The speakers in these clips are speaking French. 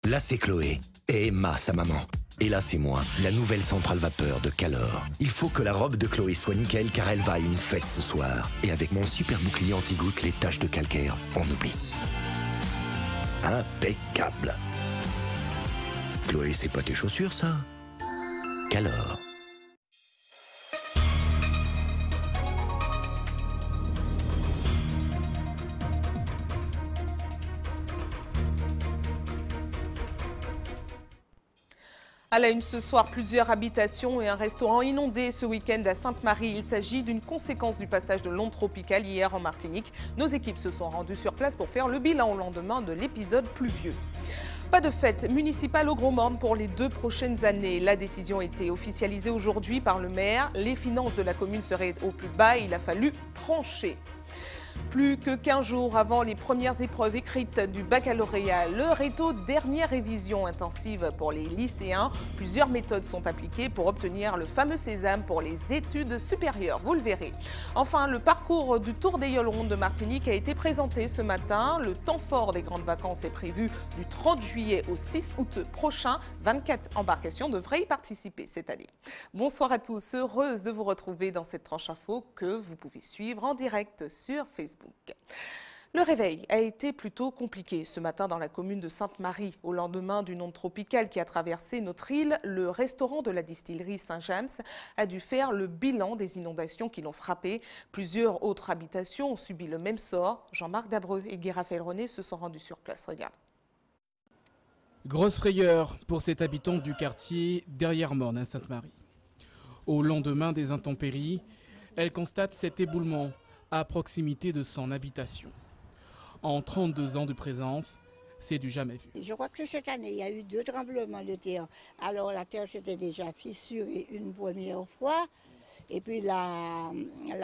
Là, c'est Chloé. Et Emma, sa maman. Et là, c'est moi, la nouvelle centrale vapeur de Calor. Il faut que la robe de Chloé soit nickel car elle va à une fête ce soir. Et avec mon super bouclier anti-goutte, les taches de calcaire, on oublie. Impeccable. Chloé, c'est pas tes chaussures, ça? Calor. À la une ce soir, plusieurs habitations et un restaurant inondés ce week-end à Sainte-Marie. Il s'agit d'une conséquence du passage de l'onde tropicale hier en Martinique. Nos équipes se sont rendues sur place pour faire le bilan au lendemain de l'épisode pluvieux. Pas de fête municipale au Gros Morne pour les 2 prochaines années. La décision a été officialisée aujourd'hui par le maire. Les finances de la commune seraient au plus bas et il a fallu trancher. Plus que 15 jours avant les premières épreuves écrites du baccalauréat, le RETO, dernière révision intensive pour les lycéens. Plusieurs méthodes sont appliquées pour obtenir le fameux sésame pour les études supérieures, vous le verrez. Enfin, le parcours du Tour des Yoles-Rondes de Martinique a été présenté ce matin. Le temps fort des grandes vacances est prévu du 30 juillet au 6 août prochain. 24 embarcations devraient y participer cette année. Bonsoir à tous, heureuse de vous retrouver dans cette tranche info que vous pouvez suivre en direct sur Facebook. Le réveil a été plutôt compliqué ce matin dans la commune de Sainte-Marie. Au lendemain d'une onde tropicale qui a traversé notre île, le restaurant de la distillerie Saint-James a dû faire le bilan des inondations qui l'ont frappé. Plusieurs autres habitations ont subi le même sort. Jean-Marc Dabreux et Guy Raphaël René se sont rendus sur place. Regarde. Grosse frayeur pour cette habitante du quartier derrière Morne à Sainte-Marie. Au lendemain des intempéries, elle constate cet éboulement à proximité de son habitation. En 32 ans de présence, c'est du jamais vu. Je crois que cette année, il y a eu 2 tremblements de terre. Alors la terre s'était déjà fissurée une première fois. Et puis la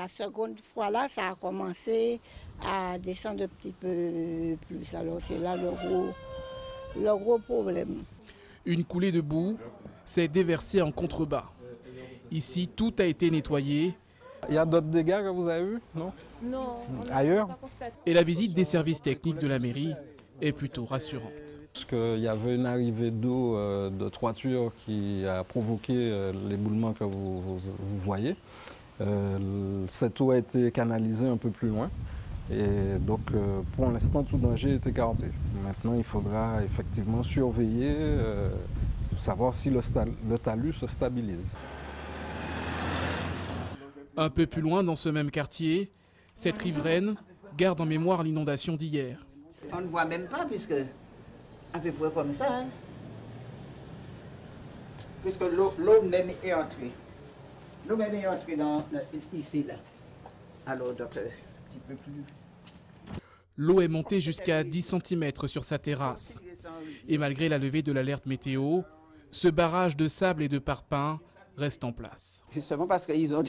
seconde fois, là, ça a commencé à descendre un petit peu plus. Alors c'est là le gros problème. Une coulée de boue s'est déversée en contrebas. Ici, tout a été nettoyé. Il y a d'autres dégâts que vous avez vus, non? Non. Ailleurs? Et la visite des services techniques de la mairie est plutôt rassurante. Parce qu'il y avait une arrivée d'eau de toiture qui a provoqué l'éboulement que vous voyez. Cette eau a été canalisée un peu plus loin. Et donc, pour l'instant, tout danger était garanti. Maintenant, il faudra effectivement surveiller, savoir si le talus se stabilise. Un peu plus loin dans ce même quartier, cette riveraine garde en mémoire l'inondation d'hier. On ne voit même pas puisque à peu près comme ça, hein. Puisque l'eau même est entrée. L'eau même est entrée ici là. Alors donc un petit peu plus. L'eau est montée jusqu'à 10 cm sur sa terrasse. Et malgré la levée de l'alerte météo, ce barrage de sable et de parpaing reste en place. Justement parce qu'ils ont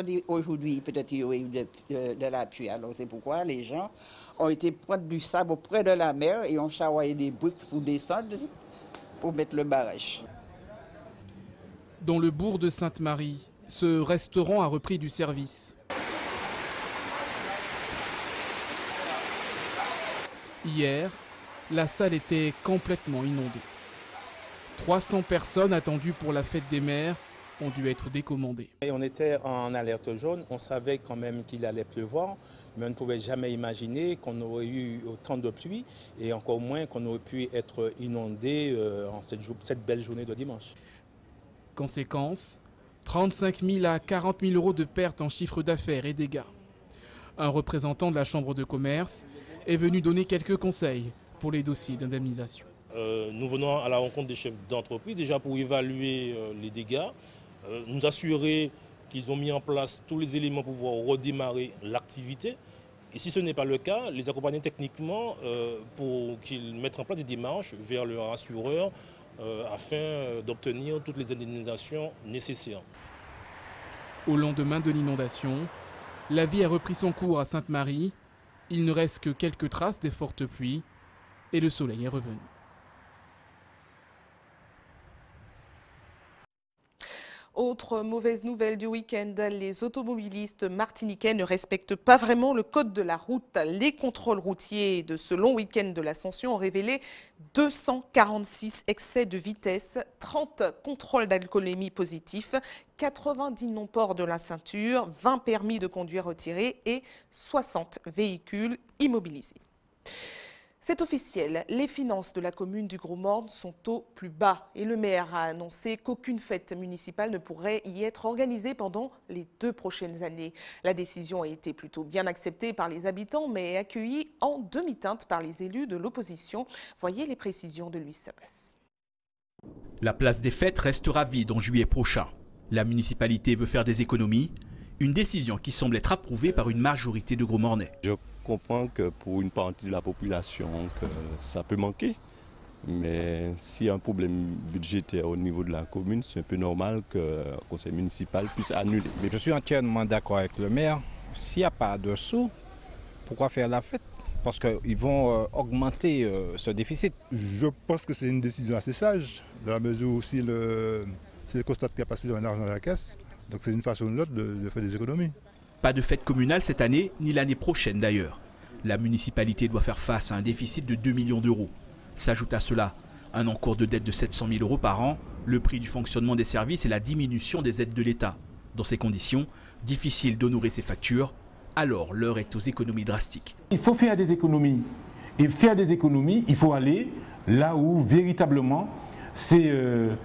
dit aujourd'hui peut-être qu'il y aurait eu de la pluie. Alors c'est pourquoi les gens ont été prendre du sable auprès de la mer et ont charroyé des briques pour descendre, pour mettre le barrage. Dans le bourg de Sainte-Marie, ce restaurant a repris du service. Hier, la salle était complètement inondée. 300 personnes attendues pour la fête des mères ont dû être décommandées. Et on était en alerte jaune, on savait quand même qu'il allait pleuvoir, mais on ne pouvait jamais imaginer qu'on aurait eu autant de pluie et encore moins qu'on aurait pu être inondé en cette belle journée de dimanche. Conséquence, 35 000 à 40 000 euros de pertes en chiffre d'affaires et dégâts. Un représentant de la Chambre de commerce est venu donner quelques conseils pour les dossiers d'indemnisation. Nous venons à la rencontre des chefs d'entreprise déjà pour évaluer les dégâts, nous assurer qu'ils ont mis en place tous les éléments pour pouvoir redémarrer l'activité. Et si ce n'est pas le cas, les accompagner techniquement pour qu'ils mettent en place des démarches vers leur assureur afin d'obtenir toutes les indemnisations nécessaires. Au lendemain de l'inondation, la vie a repris son cours à Sainte-Marie. Il ne reste que quelques traces des fortes pluies et le soleil est revenu. Autre mauvaise nouvelle du week-end, les automobilistes martiniquais ne respectent pas vraiment le code de la route. Les contrôles routiers de ce long week-end de l'Ascension ont révélé 246 excès de vitesse, 30 contrôles d'alcoolémie positifs, 90 non-ports de la ceinture, 20 permis de conduire retirés et 60 véhicules immobilisés. C'est officiel, les finances de la commune du Gros-Morne sont au plus bas et le maire a annoncé qu'aucune fête municipale ne pourrait y être organisée pendant les 2 prochaines années. La décision a été plutôt bien acceptée par les habitants mais accueillie en demi-teinte par les élus de l'opposition. Voyez les précisions de Louis Sabas. La place des fêtes restera vide en juillet prochain. La municipalité veut faire des économies, une décision qui semble être approuvée par une majorité de Gros-Mornais. Je comprends que pour une partie de la population, que ça peut manquer. Mais s'il y a un problème budgétaire au niveau de la commune, c'est un peu normal que le conseil municipal puisse annuler. Je suis entièrement d'accord avec le maire. S'il n'y a pas de sous, pourquoi faire la fête? Parce qu'ils vont augmenter ce déficit. Je pense que c'est une décision assez sage, dans la mesure où si le constat qu'il y a passé un argent dans la caisse, donc c'est une façon ou l'autre de faire des économies. Pas de fête communale cette année, ni l'année prochaine d'ailleurs. La municipalité doit faire face à un déficit de 2 millions d'euros. S'ajoute à cela un encours de dette de 700 000 euros par an, le prix du fonctionnement des services et la diminution des aides de l'État. Dans ces conditions, difficile d'honorer ces factures, alors l'heure est aux économies drastiques. Il faut faire des économies. Et faire des économies, il faut aller là où véritablement ce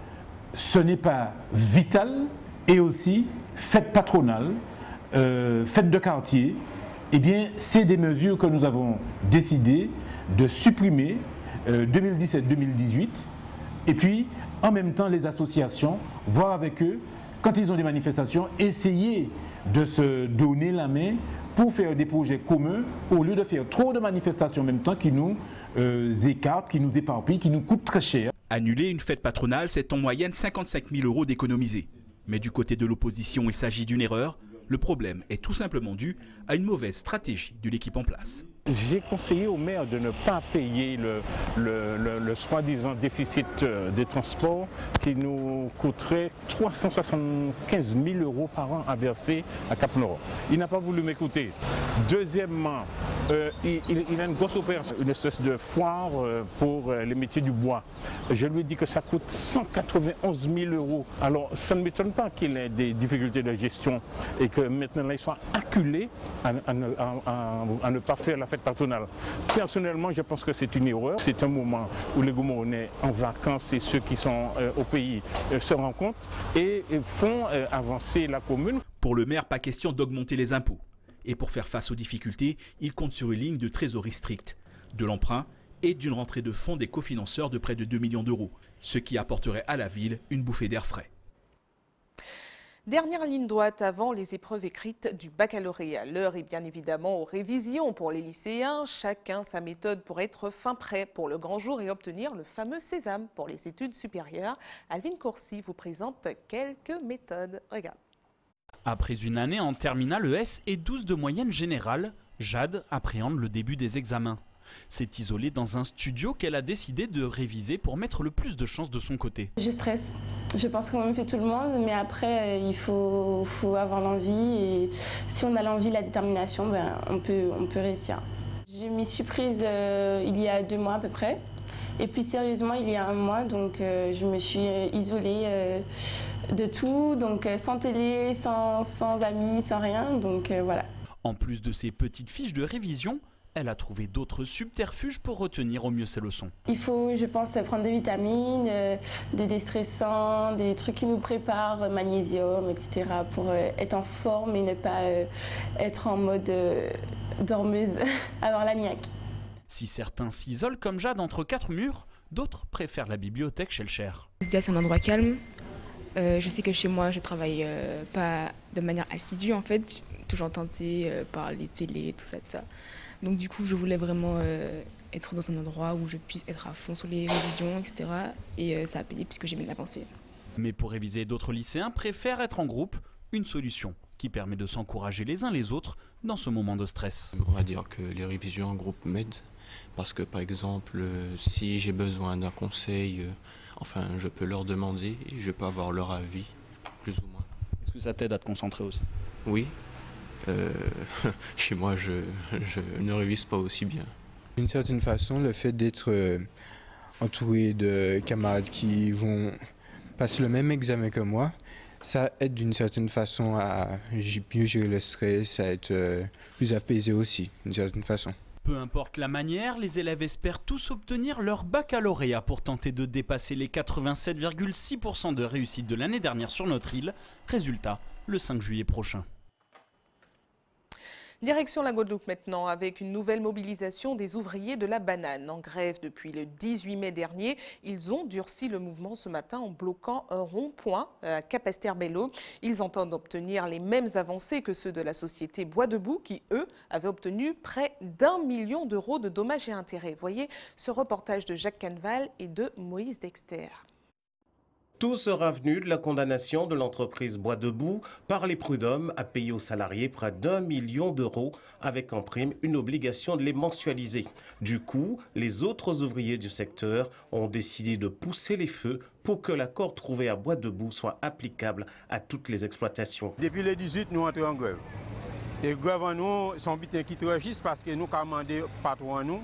n'est pas vital et aussi fête patronale. Fête de quartier, eh bien, c'est des mesures que nous avons décidé de supprimer 2017-2018 et puis en même temps les associations, voir avec eux, quand ils ont des manifestations, essayer de se donner la main pour faire des projets communs au lieu de faire trop de manifestations en même temps qui nous écartent, qui nous éparpillent, qui nous coûtent très cher. Annuler une fête patronale, c'est en moyenne 55 000 euros d'économiser. Mais du côté de l'opposition, il s'agit d'une erreur. Le problème est tout simplement dû à une mauvaise stratégie de l'équipe en place. J'ai conseillé au maire de ne pas payer le soi-disant déficit des transports qui nous coûterait 375 000 euros par an à verser à Cap-Nord. Il n'a pas voulu m'écouter. Deuxièmement, il a une grosse opération, une espèce de foire pour les métiers du bois. Je lui ai dit que ça coûte 191 000 euros. Alors ça ne m'étonne pas qu'il ait des difficultés de gestion et que maintenant il soit acculé à ne pas faire la fête patronale. Personnellement, je pense que c'est une erreur. C'est un moment où les Gros-Mornais en vacances et ceux qui sont au pays se rencontrent et font avancer la commune. Pour le maire, pas question d'augmenter les impôts. Et pour faire face aux difficultés, il compte sur une ligne de trésorerie stricte, de l'emprunt et d'une rentrée de fonds des cofinanceurs de près de 2 millions d'euros, ce qui apporterait à la ville une bouffée d'air frais. Dernière ligne droite avant les épreuves écrites du baccalauréat. L'heure est bien évidemment aux révisions pour les lycéens. Chacun sa méthode pour être fin prêt pour le grand jour et obtenir le fameux sésame pour les études supérieures. Alvin Courcy vous présente quelques méthodes. Regarde. Après une année en terminale ES et 12 de moyenne générale, Jade appréhende le début des examens. C'est isolée dans un studio qu'elle a décidé de réviser pour mettre le plus de chances de son côté. Je stresse. Je pense qu'on même fait tout le monde, mais après il faut avoir l'envie et si on a l'envie, la détermination, on peut réussir. Je m'y suis prise il y a 2 mois à peu près et puis sérieusement il y a 1 mois, donc je me suis isolée de tout, donc sans télé, sans amis, sans rien, donc voilà. En plus de ces petites fiches de révision, elle a trouvé d'autres subterfuges pour retenir au mieux ses leçons. Il faut, je pense, prendre des vitamines, des déstressants, des trucs qui nous préparent, magnésium, etc. pour être en forme et ne pas être en mode dormeuse, avoir la niaque. Si certains s'isolent comme Jade entre 4 murs, d'autres préfèrent la bibliothèque chez le Cher. C'est un endroit calme. Je sais que chez moi, je travaille pas de manière assidue en fait, toujours tentée par les télés, tout ça. Donc du coup, je voulais vraiment être dans un endroit où je puisse être à fond sur les révisions, etc. Et ça a payé puisque j'ai bien avancé. Mais pour réviser, d'autres lycéens préfèrent être en groupe, une solution qui permet de s'encourager les uns les autres dans ce moment de stress. On va dire que les révisions en groupe m'aident parce que par exemple, si j'ai besoin d'un conseil, je peux leur demander et je peux avoir leur avis plus ou moins. Est-ce que ça t'aide à te concentrer aussi? Oui. Chez moi, je ne révise pas aussi bien. D'une certaine façon, le fait d'être entouré de camarades qui vont passer le même examen que moi, ça aide d'une certaine façon à mieux gérer le stress, à être plus apaisé aussi, d'une certaine façon. Peu importe la manière, les élèves espèrent tous obtenir leur baccalauréat pour tenter de dépasser les 87,6% de réussite de l'année dernière sur notre île. Résultat, le 5 juillet prochain. Direction la Guadeloupe maintenant, avec une nouvelle mobilisation des ouvriers de la banane. En grève depuis le 18 mai dernier, ils ont durci le mouvement ce matin en bloquant un rond-point à Capesterre-Belle-Eau. Ils entendent obtenir les mêmes avancées que ceux de la société Bois Debout qui, eux, avaient obtenu près d'1 million d'euros de dommages et intérêts. Voyez ce reportage de Jacques Canval et de Moïse Dexter. Tout sera venu de la condamnation de l'entreprise Bois Debout par les prud'hommes à payer aux salariés près d'1 million d'euros avec en prime une obligation de les mensualiser. Du coup, les autres ouvriers du secteur ont décidé de pousser les feux pour que l'accord trouvé à Bois Debout soit applicable à toutes les exploitations. Depuis le 18, nous entrons en grève. Et grève en nous, sont bitin qui régissent parce que nous commandons patron en nous.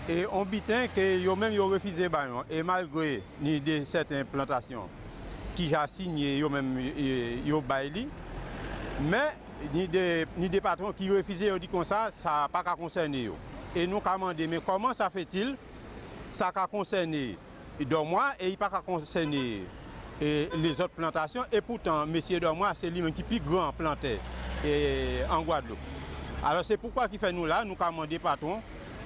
Et on bitin que yo même yo refusé bayon et malgré ni de certaines plantations qui a signé yo même yo baili mais ni des patrons qui refusé yo dit comme ça pas qu'à concerner yo et nous commandé mais comment ça fait-il ça qu'a concerné Dormois et il pas qu'à concerner les autres plantations et pourtant monsieur Dormois c'est lui même qui plus grand planté en Guadeloupe. Alors c'est pourquoi qui fait nous là nous commandé patrons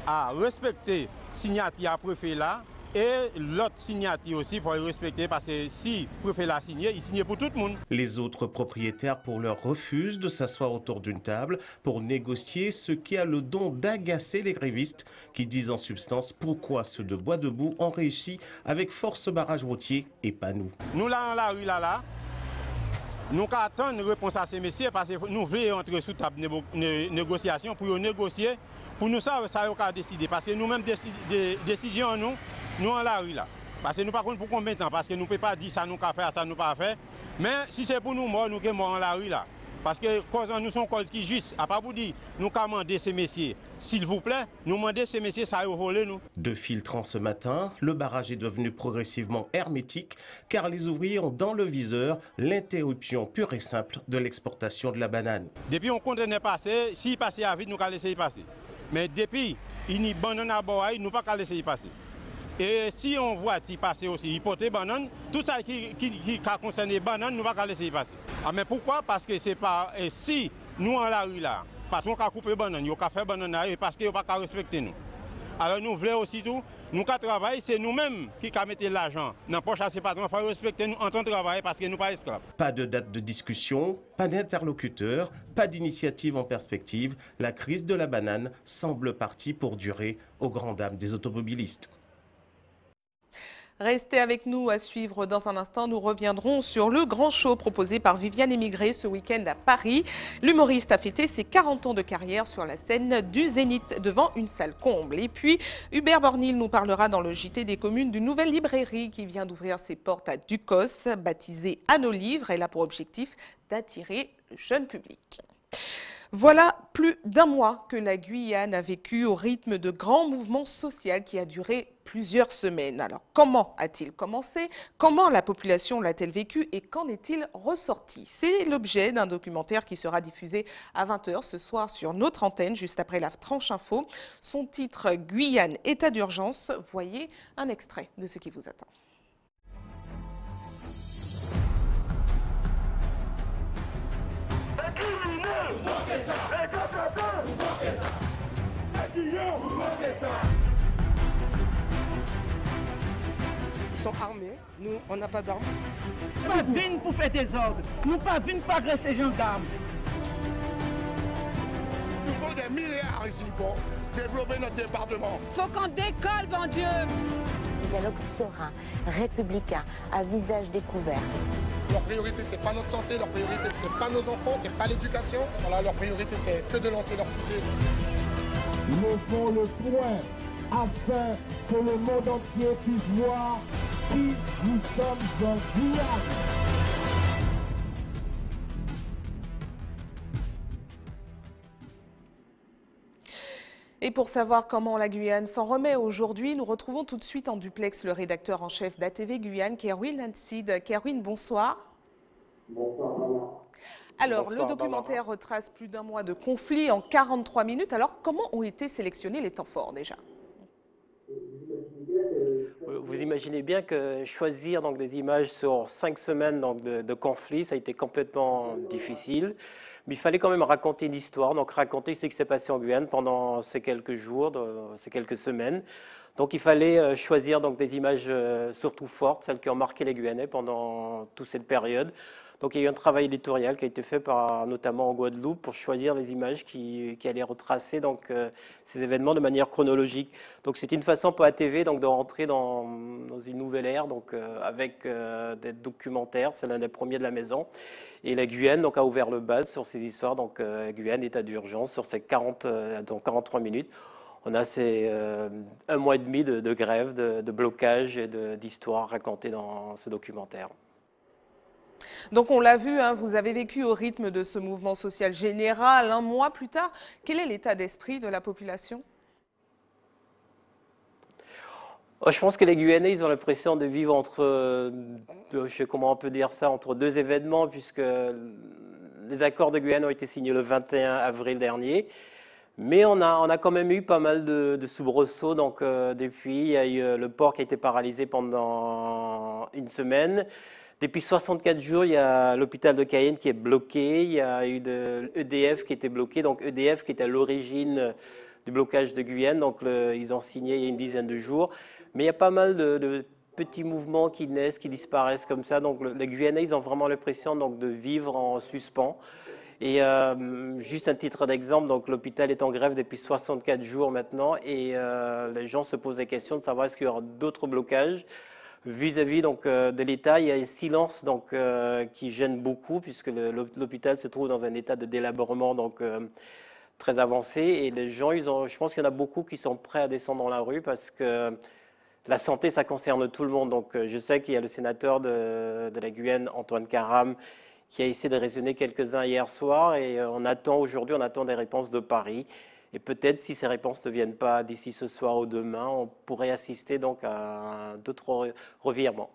à respecter signature à préfet là et l'autre signature aussi pour respecter parce que si le préfet l'a signé, il signe pour tout le monde. Les autres propriétaires pour leur refusent de s'asseoir autour d'une table pour négocier, ce qui a le don d'agacer les grévistes qui disent en substance pourquoi ceux de Bois Debout ont réussi avec force barrage routier et pas nous. Nous là dans la rue là, nous attendons une réponse à ces messieurs parce que nous voulons entrer sous table de négociation pour négocier. Pour nous, ça a décidé. Parce que nous-mêmes, décisions, nous en la rue là. Parce que nous ne pouvons pas pour combien de temps. Parce que nous ne pouvons pas dire ça, nous pas faire, ça, nous pas faire. Mais si c'est pour nous morts, nous sommes morts en la rue là. Parce que nous sommes cause qui juste. À part vous dire, nous commandons ces messieurs. S'il vous plaît, nous demandons ces messieurs, ça a volé nous. De filtrant ce matin, le barrage est devenu progressivement hermétique car les ouvriers ont dans le viseur l'interruption pure et simple de l'exportation de la banane. Depuis on contenait passer, s'il passait à vide, nous allons laisser passer. Mais depuis, il n'y a banane à boire, nous ne pouvons pas laisser passer. Et si on voit qu'il passe aussi, il porte banane, tout ça qui concerne les bananes, nous ne pouvons pas laisser passer. Ah, mais pourquoi? Parce que c'est pas. Et si nous en la rue là, patron qui a coupé banane, il a fait banane parce qu'il n'a pas respecté nous. Alors nous voulons aussi tout, nous qui travaillons, c'est nous-mêmes qui mettons l'argent dans la poche à ces patrons. Il faut respecter nous en tant que travail parce que nous ne sommes pas esclaves. Pas de date de discussion, pas d'interlocuteur, pas d'initiative en perspective. La crise de la banane semble partie pour durer aux grandes dames des automobilistes. Restez avec nous à suivre dans un instant. Nous reviendrons sur le grand show proposé par Viviane Émigré ce week-end à Paris. L'humoriste a fêté ses 40 ans de carrière sur la scène du Zénith devant une salle comble. Et puis, Hubert Bornil nous parlera dans le JT des communes d'une nouvelle librairie qui vient d'ouvrir ses portes à Ducos, baptisée À nos livres. Elle a pour objectif d'attirer le jeune public. Voilà plus d'un mois que la Guyane a vécu au rythme de grands mouvements sociaux qui a duré plusieurs semaines. Alors, comment a-t-il commencé? Comment la population l'a-t-elle vécu? Et qu'en est-il ressorti? C'est l'objet d'un documentaire qui sera diffusé à 20 h ce soir sur notre antenne, juste après la tranche info. Son titre, Guyane, état d'urgence. Voyez un extrait de ce qui vous attend. Ils sont armés, nous on n'a pas d'armes. Nous ne sommes pas venus pour faire des ordres, nous ne sommes pas venus pour agresser les gendarmes. Il faut des milliards ici pour développer notre département. Il faut qu'on décolle, bon Dieu. Un dialogue serein, républicain, à visage découvert. Leur priorité, c'est pas notre santé, leur priorité, c'est pas nos enfants, c'est pas l'éducation. Voilà, leur priorité, c'est que de lancer leur fusée. Nous faisons le point afin que le monde entier puisse voir qui nous sommes en Guyane. pour savoir comment la Guyane s'en remet aujourd'hui, nous retrouvons tout de suite en duplex le rédacteur en chef d'ATV Guyane, Kerwin Nansid. Kerwin, bonsoir. Bonsoir. Alors, Bonsoir, le documentaire retrace plus d'un mois de conflit en 43 minutes. Alors, comment ont été sélectionnés les temps forts déjà? Vous imaginez bien que choisir donc, des images sur 5 semaines donc, de conflit, ça a été complètement difficile. Mais il fallait quand même raconter une histoire, donc raconter ce qui s'est passé en Guyane pendant ces quelques jours, ces quelques semaines. Donc il fallait choisir donc, des images surtout fortes, celles qui ont marqué les Guyanais pendant toute cette période. Donc il y a eu un travail éditorial qui a été fait par, notamment en Guadeloupe pour choisir les images qui allaient retracer donc, ces événements de manière chronologique. Donc c'est une façon pour ATV donc, de rentrer dans une nouvelle ère donc, avec des documentaires, c'est l'un des premiers de la maison. Et la Guyane donc, a ouvert le bal sur ces histoires, donc Guyane, état d'urgence, sur ces 43 minutes. On a un mois et demi de grève, de blocage et d'histoires racontées dans ce documentaire. Donc on l'a vu, hein, vous avez vécu au rythme de ce mouvement social général un mois plus tard. Quel est l'état d'esprit de la population? Je pense que les Guyanais, ils ont l'impression de vivre entre, je sais comment on peut dire ça, entre deux événements, puisque les accords de Guyane ont été signés le 21 avril dernier. Mais on a quand même eu pas mal de soubresauts. Donc depuis, il y a eu le port qui a été paralysé pendant une semaine. Depuis 64 jours, il y a l'hôpital de Cayenne qui est bloqué. Il y a eu EDF qui était bloqué. Donc EDF qui était à l'origine du blocage de Guyane. Donc ils ont signé il y a une dizaine de jours. Mais il y a pas mal de petits mouvements qui naissent, qui disparaissent comme ça. Donc les Guyanais, ils ont vraiment l'impression donc, de vivre en suspens. Et juste un titre d'exemple, donc l'hôpital est en grève depuis 64 jours maintenant. Et les gens se posent la question de savoir est-ce qu'il y aura d'autres blocages. Vis-à-vis donc de l'État, il y a un silence donc qui gêne beaucoup puisque l'hôpital se trouve dans un état de délabrement donc très avancé et les gens, je pense qu'il y en a beaucoup qui sont prêts à descendre dans la rue parce que la santé, ça concerne tout le monde. Donc je sais qu'il y a le sénateur de la Guyane, Antoine Karam, qui a essayé de raisonner quelques-uns hier soir et on attend des réponses de Paris. Et peut-être, si ces réponses ne viennent pas d'ici ce soir ou demain, on pourrait assister donc à d'autres revirements.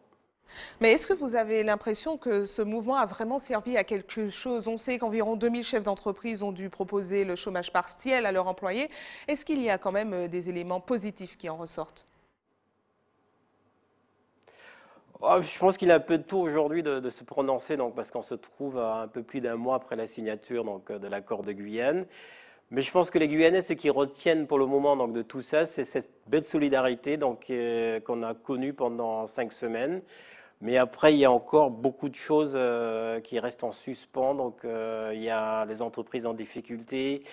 Mais est-ce que vous avez l'impression que ce mouvement a vraiment servi à quelque chose? On sait qu'environ 2000 chefs d'entreprise ont dû proposer le chômage partiel à leurs employés. Est-ce qu'il y a quand même des éléments positifs qui en ressortent? Je pense qu'il y a un peu de tout aujourd'hui de se prononcer, donc, parce qu'on se trouve à un peu plus d'un mois après la signature donc, de l'accord de Guyane. Mais je pense que les Guyanais, ce qu'ils retiennent pour le moment donc, de tout ça, c'est cette belle solidarité qu'on a connue pendant 5 semaines. Mais après, il y a encore beaucoup de choses qui restent en suspens. Donc, il y a les entreprises en difficulté,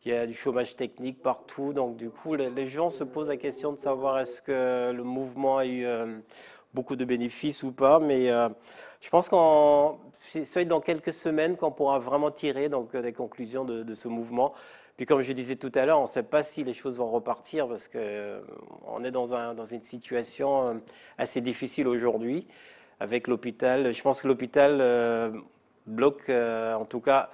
il y a du chômage technique partout. Donc, du coup, les gens se posent la question de savoir est-ce que le mouvement a eu beaucoup de bénéfices ou pas. Mais je pense que c'est dans quelques semaines qu'on pourra vraiment tirer donc, des conclusions de ce mouvement. Puis comme je disais tout à l'heure, on ne sait pas si les choses vont repartir parce qu'on est dans une situation assez difficile aujourd'hui avec l'hôpital. Je pense que l'hôpital bloque, en tout cas,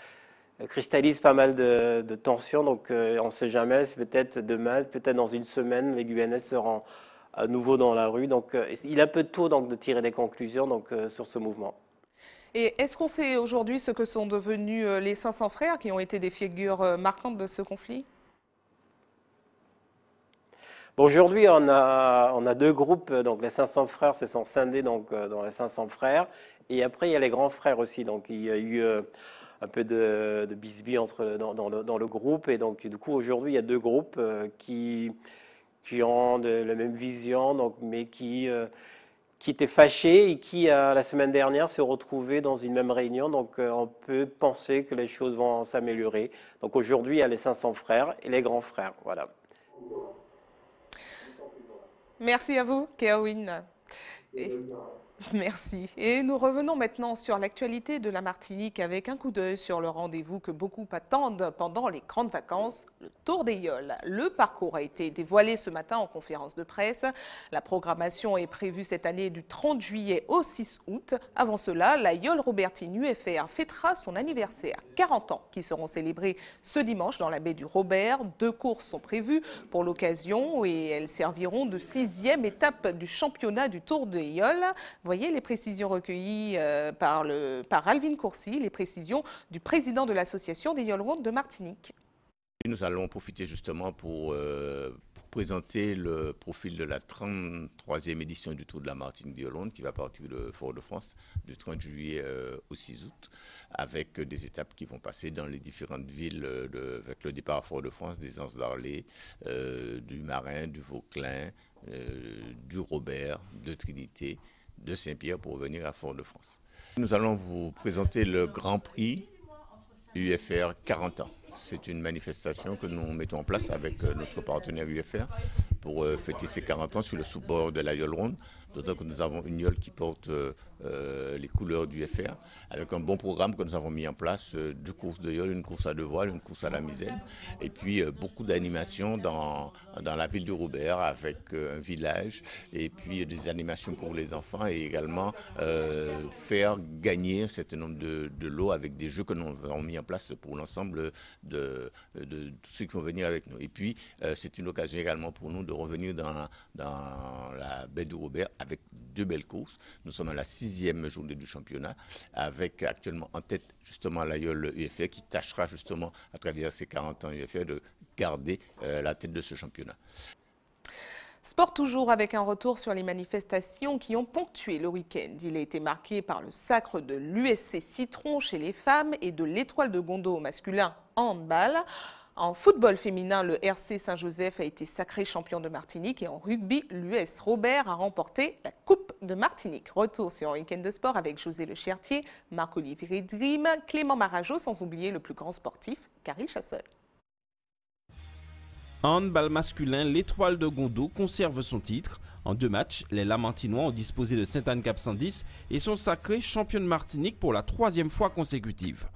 cristallise pas mal de tensions. Donc on ne sait jamais, peut-être demain, peut-être dans une semaine, les Guyanais seront à nouveau dans la rue. Donc il est un peu tôt donc, de tirer des conclusions donc, sur ce mouvement. Et est-ce qu'on sait aujourd'hui ce que sont devenus les 500 frères qui ont été des figures marquantes de ce conflit? Bon, aujourd'hui, on a 2 groupes. Donc les 500 frères se sont scindés donc, dans les 500 frères. Et après, il y a les grands frères aussi. Donc il y a eu un peu de bisbille dans le groupe. Et donc du coup, aujourd'hui, il y a 2 groupes qui ont la même vision, donc, mais qui étaient fâchés et qui, la semaine dernière, se retrouvaient dans une même réunion. Donc, on peut penser que les choses vont s'améliorer. Donc, aujourd'hui, il y a les 500 frères et les grands frères. Voilà. Merci à vous, Kerwin. Merci. Et nous revenons maintenant sur l'actualité de la Martinique avec un coup d'œil sur le rendez-vous que beaucoup attendent pendant les grandes vacances, le Tour des Yoles. Le parcours a été dévoilé ce matin en conférence de presse. La programmation est prévue cette année du 30 juillet au 6 août. Avant cela, la Yole Robertine UFR fêtera son anniversaire, 40 ans, qui seront célébrés ce dimanche dans la baie du Robert. 2 courses sont prévues pour l'occasion et elles serviront de 6e étape du championnat du Tour des Yoles. Voyez les précisions recueillies par Alvin Courcy, les précisions du président de l'association des Yole Round de Martinique. Nous allons profiter justement pour présenter le profil de la 33e édition du Tour de la Martinique des Yole Round qui va partir de Fort-de-France du 30 juillet au 6 août avec des étapes qui vont passer dans les différentes villes avec le départ à Fort-de-France, des Anses-d'Arlé, du Marin, du Vauclin, du Robert, de Trinité, de Saint-Pierre pour venir à Fort-de-France. Nous allons vous présenter le Grand Prix UFR 40 ans. C'est une manifestation que nous mettons en place avec notre partenaire UFR pour fêter ses 40 ans sur le sous-bord de la Yole Ronde. D'autant que nous avons une Yole qui porte les couleurs du UFR avec un bon programme que nous avons mis en place, 2 courses de Yole, une course à 2 voiles, une course à la misaine et puis beaucoup d'animations dans la ville de Robert avec un village et puis des animations pour les enfants et également faire gagner un certain nombre de lots avec des jeux que nous avons mis en place pour l'ensemble de tous ceux qui vont venir avec nous. Et puis, c'est une occasion également pour nous de revenir dans la baie du Robert avec 2 belles courses. Nous sommes à la 6e journée du championnat avec actuellement en tête justement la Yole UFR qui tâchera justement à travers ses 40 ans UFR de garder la tête de ce championnat. Sport toujours avec un retour sur les manifestations qui ont ponctué le week-end. Il a été marqué par le sacre de l'USC Citron chez les femmes et de l'Étoile de Gondo au masculin en handball. En football féminin, le RC Saint-Joseph a été sacré champion de Martinique et en rugby, l'US Robert a remporté la Coupe de Martinique. Retour sur un week-end de sport avec José Le Chertier, Marc-Olivier Dream, Clément Marajo, sans oublier le plus grand sportif, Caril Chassol. En handball masculin, l'Étoile de Gondo conserve son titre. En 2 matchs, les Lamantinois ont disposé de Sainte-Anne-Cap 110 et sont sacrés champions de Martinique pour la 3e fois consécutive.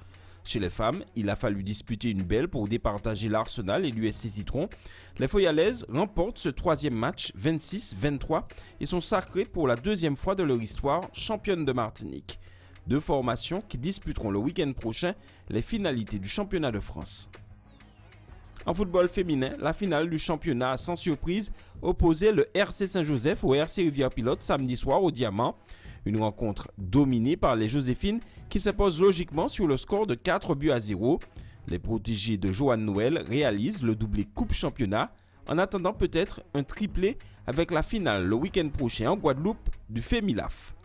Chez les femmes, il a fallu disputer une belle pour départager l'Arsenal et l'USC Citron. Les Foyalaises remportent ce 3e match 26-23 et sont sacrées pour la 2e fois de leur histoire championnes de Martinique. 2 formations qui disputeront le week-end prochain les finalités du championnat de France. En football féminin, la finale du championnat a sans surprise opposé le RC Saint-Joseph au RC Rivière-Pilote samedi soir au Diamant. Une rencontre dominée par les Joséphines qui s'impose logiquement sur le score de 4-0. Les protégés de Joanne Noël réalisent le doublé Coupe Championnat en attendant peut-être un triplé avec la finale le week-end prochain en Guadeloupe du Femilaf.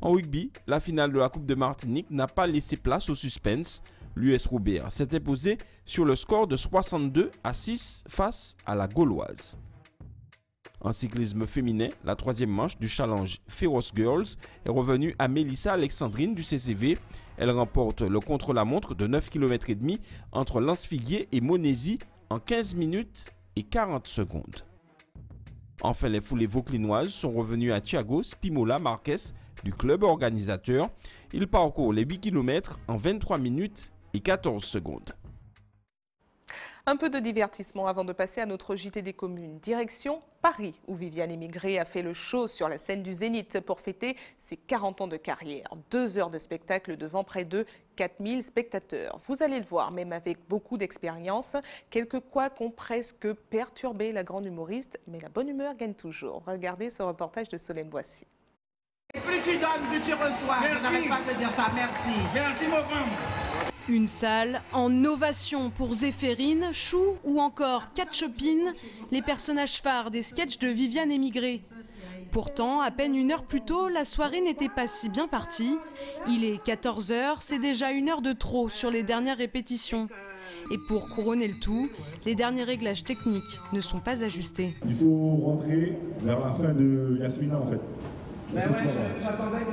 En rugby, la finale de la Coupe de Martinique n'a pas laissé place au suspense. L'US Robert s'est imposé sur le score de 62-6 face à la Gauloise. En cyclisme féminin, la 3e manche du challenge Féroce Girls est revenue à Mélissa Alexandrine du CCV. Elle remporte le contre-la-montre de 9,5 km entre Lens-Figuier et Monésy en 15 minutes et 40 secondes. Enfin, les foulées vauclinoises sont revenues à Thiago Spimola Marquez du club organisateur. Il parcourt les 8 km en 23 minutes et 14 secondes. Un peu de divertissement avant de passer à notre JT des communes. Direction Paris, où Viviane Émigré a fait le show sur la scène du Zénith pour fêter ses 40 ans de carrière. 2 heures de spectacle devant près de 4000 spectateurs. Vous allez le voir, même avec beaucoup d'expérience, quelques couacs ont presque perturbé la grande humoriste, mais la bonne humeur gagne toujours. Regardez ce reportage de Solène Boissy. Plus tu donnes, plus tu reçois. Je n'arrête pas de dire ça. Merci. Merci, mon grand. Une salle en ovation pour Zéphérine, Chou ou encore Ketchupine, les personnages phares des sketchs de Viviane Émigré. Pourtant, à peine 1 heure plus tôt, la soirée n'était pas si bien partie. Il est 14 h, c'est déjà 1 heure de trop sur les dernières répétitions. Et pour couronner le tout, les derniers réglages techniques ne sont pas ajustés. Il faut rentrer vers la fin de Yasmina en fait. J'attendais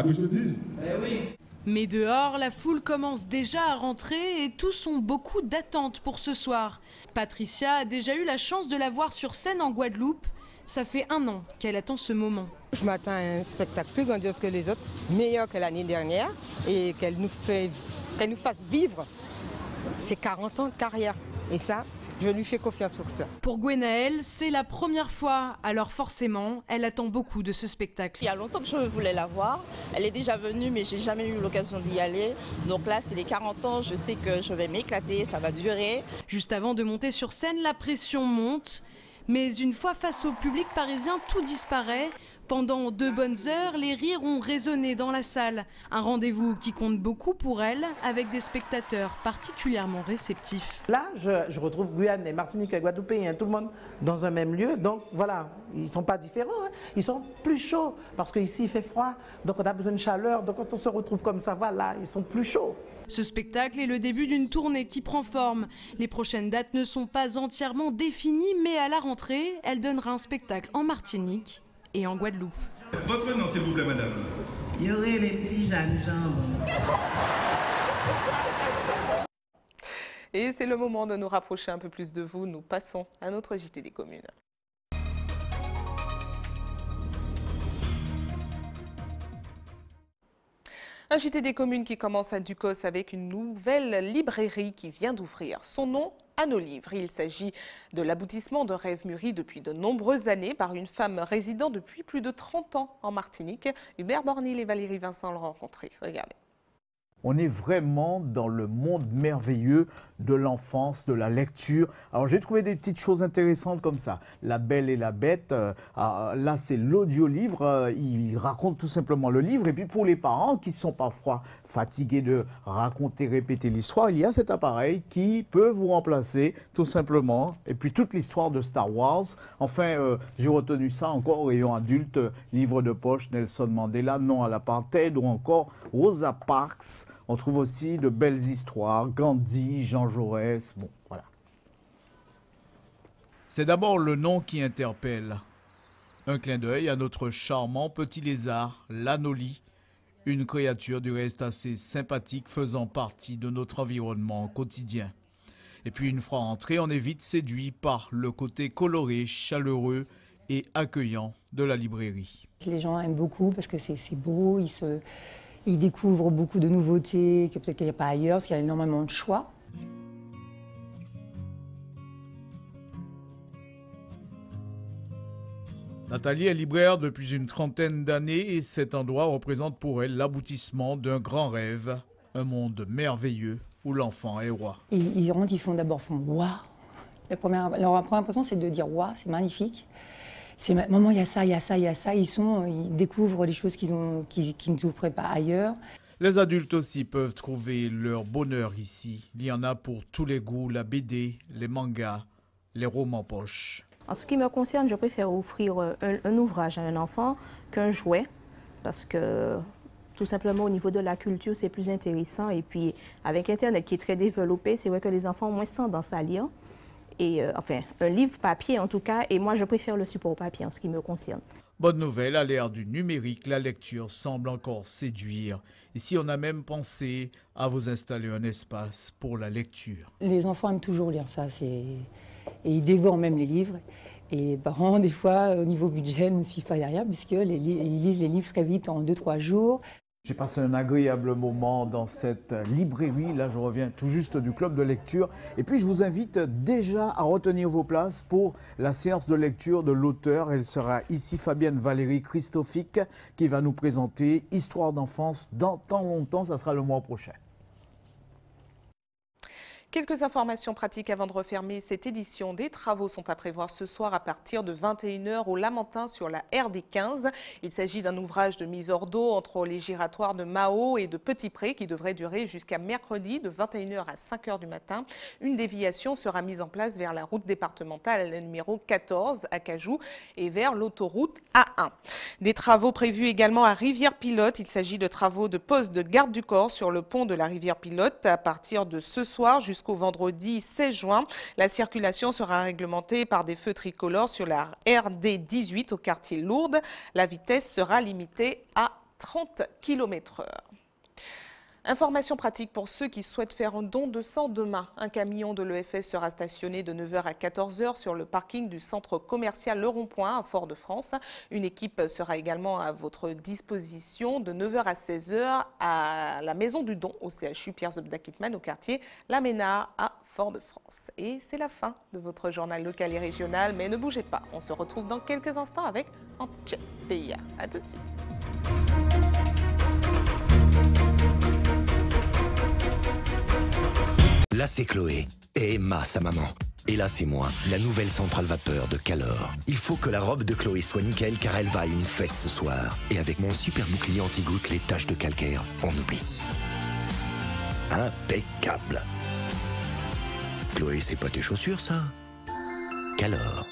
que je te dise. Oui. Mais dehors, la foule commence déjà à rentrer et tous ont beaucoup d'attentes pour ce soir. Patricia a déjà eu la chance de la voir sur scène en Guadeloupe. Ça fait 1 an qu'elle attend ce moment. Je m'attends à un spectacle plus grandiose que les autres, meilleur que l'année dernière et qu'elle nous fasse vivre ses 40 ans de carrière. Et ça, je lui fais confiance pour ça. Pour Gwenaëlle, c'est la première fois, alors forcément, elle attend beaucoup de ce spectacle. Il y a longtemps que je voulais la voir. Elle est déjà venue, mais j'ai jamais eu l'occasion d'y aller. Donc là, c'est les 40 ans, je sais que je vais m'éclater, ça va durer. Juste avant de monter sur scène, la pression monte. Mais une fois face au public parisien, tout disparaît. Pendant 2 bonnes heures, les rires ont résonné dans la salle. Un rendez-vous qui compte beaucoup pour elle, avec des spectateurs particulièrement réceptifs. Là, je retrouve Guyane, Martinique et Guadeloupe, tout le monde dans un même lieu. Donc voilà, ils ne sont pas différents, hein. Ils sont plus chauds parce qu'ici il fait froid, donc on a besoin de chaleur. Donc quand on se retrouve comme ça, voilà, ils sont plus chauds. Ce spectacle est le début d'une tournée qui prend forme. Les prochaines dates ne sont pas entièrement définies, mais à la rentrée, elle donnera un spectacle en Martinique et en Guadeloupe. Votre nom, s'il vous plaît, madame? Il y aurait les petits Jeanne Jambon. Et c'est le moment de nous rapprocher un peu plus de vous. Nous passons à notre JT des communes. Un JT des communes qui commence à Ducos avec une nouvelle librairie qui vient d'ouvrir. Son nom, À nos livres. Il s'agit de l'aboutissement de rêves mûris depuis de nombreuses années par une femme résidant depuis plus de 30 ans en Martinique. Hubert Bornil et Valérie Vincent l'ont rencontré. Regardez. On est vraiment dans le monde merveilleux de l'enfance, de la lecture. Alors j'ai trouvé des petites choses intéressantes comme ça. La Belle et la Bête, là c'est l'audio-livre, il raconte tout simplement le livre. Et puis pour les parents qui sont parfois fatigués de raconter, répéter l'histoire, il y a cet appareil qui peut vous remplacer tout simplement. Et puis toute l'histoire de Star Wars. Enfin, j'ai retenu ça encore au rayon adulte, livre de poche, Nelson Mandela, Non à l'apartheid ou encore Rosa Parks. On trouve aussi de belles histoires, Gandhi, Jean Jaurès, bon, voilà. C'est d'abord le nom qui interpelle. Un clin d'œil à notre charmant petit lézard, l'anoli, une créature du reste assez sympathique faisant partie de notre environnement quotidien. Et puis une fois entré, on est vite séduit par le côté coloré, chaleureux et accueillant de la librairie. Les gens aiment beaucoup parce que c'est beau, ils découvrent beaucoup de nouveautés que peut-être qu'il n'y a pas ailleurs, parce qu'il y a énormément de choix. Nathalie est libraire depuis une 30aine d'années et cet endroit représente pour elle l'aboutissement d'un grand rêve, un monde merveilleux où l'enfant est roi. Ils rentrent, ils font d'abord waouh. Leur première impression, c'est de dire waouh, c'est magnifique. C'est maman, il y a ça, il y a ça, il y a ça. Ils découvrent les choses qu'ils ne trouveraient pas ailleurs. Les adultes aussi peuvent trouver leur bonheur ici. Il y en a pour tous les goûts, la BD, les mangas, les romans poches. En ce qui me concerne, je préfère offrir un ouvrage à un enfant qu'un jouet, parce que tout simplement au niveau de la culture, c'est plus intéressant. Et puis avec Internet qui est très développé, c'est vrai que les enfants ont moins tendance à lire. Et enfin, un livre papier en tout cas, et moi je préfère le support papier en ce qui me concerne. Bonne nouvelle, à l'ère du numérique, la lecture semble encore séduire. Ici, on a même pensé à vous installer un espace pour la lecture. Les enfants aiment toujours lire ça, et ils dévorent même les livres. Et les parents, des fois, au niveau budget, ne suivent pas derrière, puisqu'ils lisent les livres très vite en 2-3 jours. J'ai passé un agréable moment dans cette librairie. Là, je reviens tout juste du club de lecture. Et puis, je vous invite déjà à retenir vos places pour la séance de lecture de l'auteur. Elle sera ici, Fabienne Valérie Christophique, qui va nous présenter Histoire d'enfance dans tant longtemps. Ça sera le mois prochain. Quelques informations pratiques avant de refermer cette édition. Des travaux sont à prévoir ce soir à partir de 21h au Lamentin sur la RD 15. Il s'agit d'un ouvrage de mise hors d'eau entre les giratoires de Mao et de Petit Pré qui devrait durer jusqu'à mercredi de 21h à 5h du matin. Une déviation sera mise en place vers la route départementale numéro 14 à Cajou et vers l'autoroute A1. Des travaux prévus également à Rivière-Pilote. Il s'agit de travaux de poste de garde du corps sur le pont de la Rivière-Pilote à partir de ce soir jusqu'au vendredi 16 juin. La circulation sera réglementée par des feux tricolores sur la RD 18 au quartier Lourdes. La vitesse sera limitée à 30 km/h. Information pratique pour ceux qui souhaitent faire un don de sang demain. Un camion de l'EFS sera stationné de 9h à 14h sur le parking du centre commercial Le Rond-Point à Fort-de-France. Une équipe sera également à votre disposition de 9h à 16h à la Maison du Don au CHU Pierre Zobda-Kittmann au quartier La Ménard à Fort-de-France. Et c'est la fin de votre journal local et régional, mais ne bougez pas, on se retrouve dans quelques instants avec Antje PIA. A tout de suite. Là, c'est Chloé et Emma, sa maman. Et là, c'est moi, la nouvelle centrale vapeur de Calor. Il faut que la robe de Chloé soit nickel car elle va à une fête ce soir. Et avec mon super bouclier anti-goutte, les taches de calcaire, on oublie. Impeccable. Chloé, c'est pas tes chaussures, ça? Calor.